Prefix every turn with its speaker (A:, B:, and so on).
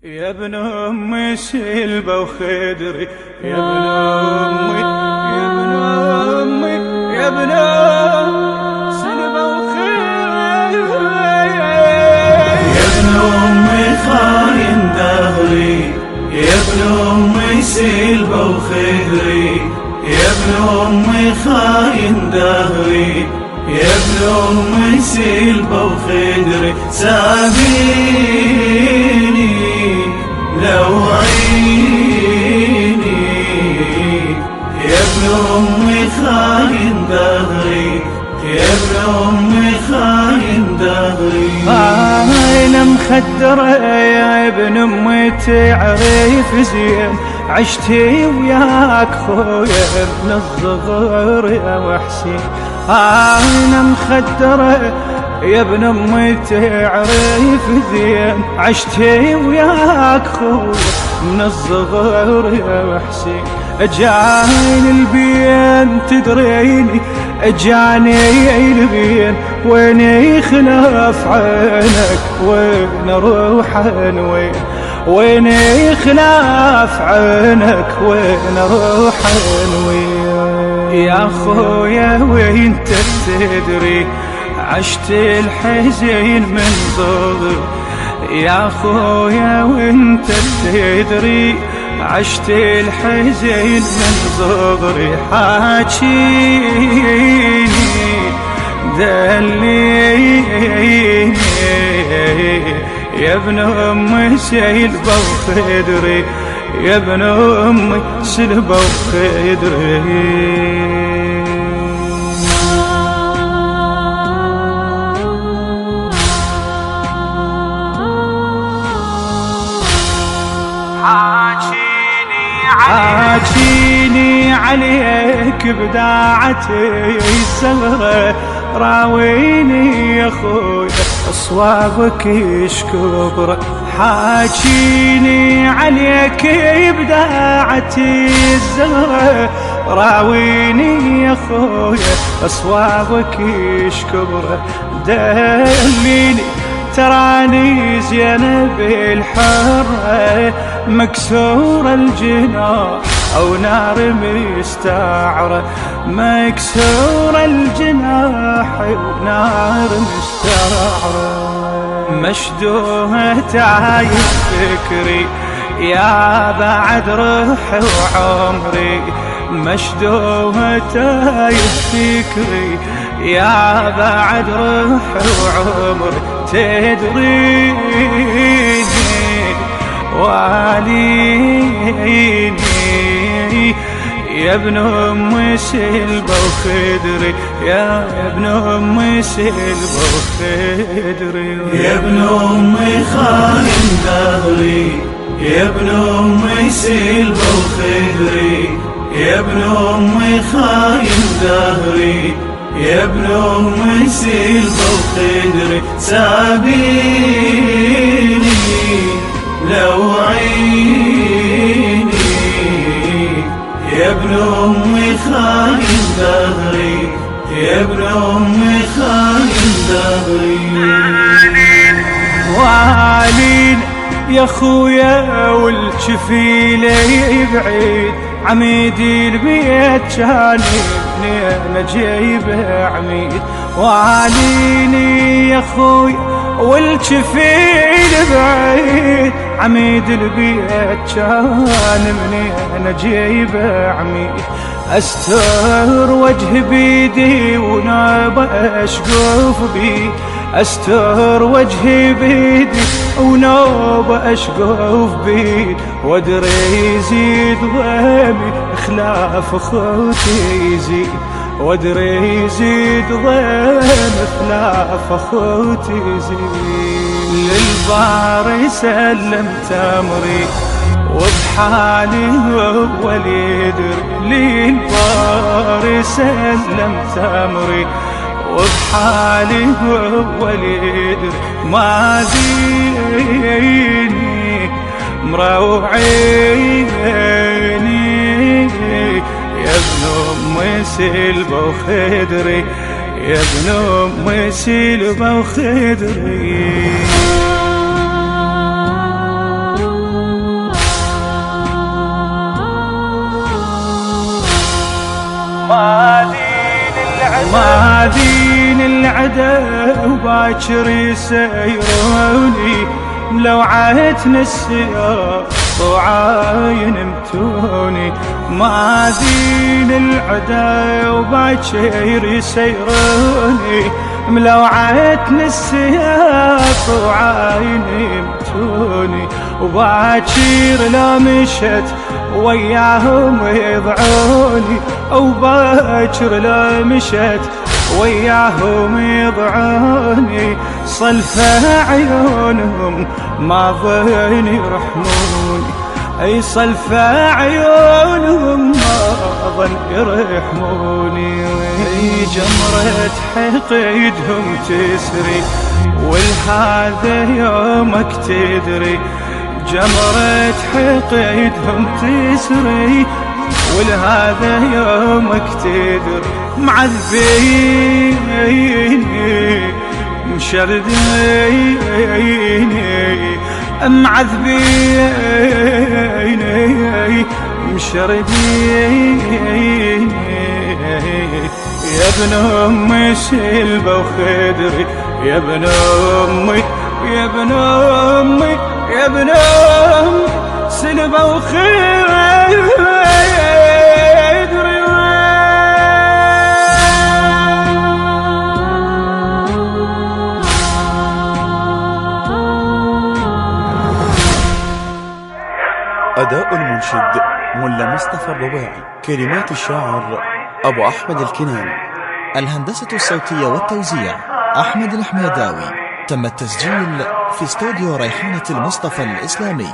A: يا ابن أمي سلبة وخدري، يا ابن أمي، يا ابن أمي، يا ابن أمي سلبة وخدري، يا ابن أمي خاين دهري، يا ابن أمي سلبة وخدري، يا ابن أمي خاين دهري، يا ابن أمي سلبة وخدري، سابيني لو عيني، يا ابن أمي خاين دهري، يا ابن أمي خاين دهري. أنا مخدرة يا ابن أمي تعرف زين، عشتي وياك خويا من الصغر يا وحسين. أنا مخدرة يا ابن أمي تعرف زين، عشتي وياك خويا من الصغر يا وحسين. اجاني البين تدريني، اجاني البين وين يخلف عينك، وين اروح وين، وين يخلف عينك، وين اروح وين. يا خويا وانت تدري عشت الحزين من صغري، يا خويا وانت تدري عشت الحزين من صغري. حاجيني دليني يا ابن أمي سلبة وخدري، يا ابن أمي سلبة وخدري. حاجيني عليك بداعتي الزهرة، راويني يا خويا أصوابك يشكبر. حاجيني عليك بداعتي الزهرة، راويني يا خويا أصوابك يشكبر. دليني تراني زينب الحرة، مكسور الجناح أو نار مستعرة، مكسور الجناح ونار مستعرة. مشدوه تايب فكري يا بعد روحي وعمري، مشدوه تايب فكري يا بعد روحي وعمري. تدريني واليني يا ابن أمي سلبة وخدري، يا ابن أمي سلبة وخدري. يا ابن أمي خاين دهري، يا ابن أمي سلبة وخدري، يا ابن أمي خاين دهري، يا ابن أمي سلبة وخدري. سابيني لو عيني، يا ابن أمي خاين دهري، يا ابن أمي خاين دهري. والين يا خويا والجفيلة يبعد، عميدي البيت كان انا جايبه عميد. واليني يا خويا والجفيل بعيد، عميد البيت كان من انا جايبه عميد. استر وجه بيدي ونابه اشقف بيد، استر وجهي بيدي ونوبة اشقف بيد. وادري يزيد ضيمي خلاف اخوتي يزيد، وادري يزيد ضيمي خلاف اخوتي يزيد. للبار سلمت امري وبحالي هو اللي يدري، للبار سلمت امري وبحالي هو اللي يدري. ما ديني مروعيني يا ابن أمي سلبة وخدري، يا ابن أمي سلبة وخدري. ماذين العدا وباكر يسيروني ملوعتن السياق وعاين متوني ماذين العدا وباكر يسيروني ملوعتن السياق وعاين متوني وباكر لا مشت وياهم يضعوني وباكر لا مشت وياهم يضعوني صلفة عيونهم ما ظن يرحموني اي صلفة عيونهم ما ظن يرحموني جمرة حقيدهم تسري والهذا يومك تدري جمرة حقيدهم تسري ولهذا يومك تدري معذبيني مشرديني معذبيني مشرديني يا ابن امي سلبة وخدري يا ابن امي يا ابن امي يا ابن امي سلبة وخدري
B: أداء المنشد ملا مصطفى الرباعي، كلمات الشاعر أبو أحمد الكناني،
C: الهندسة الصوتية والتوزيع أحمد الحميداوي. تم التسجيل في استوديو ريحانة المصطفى الإسلامي.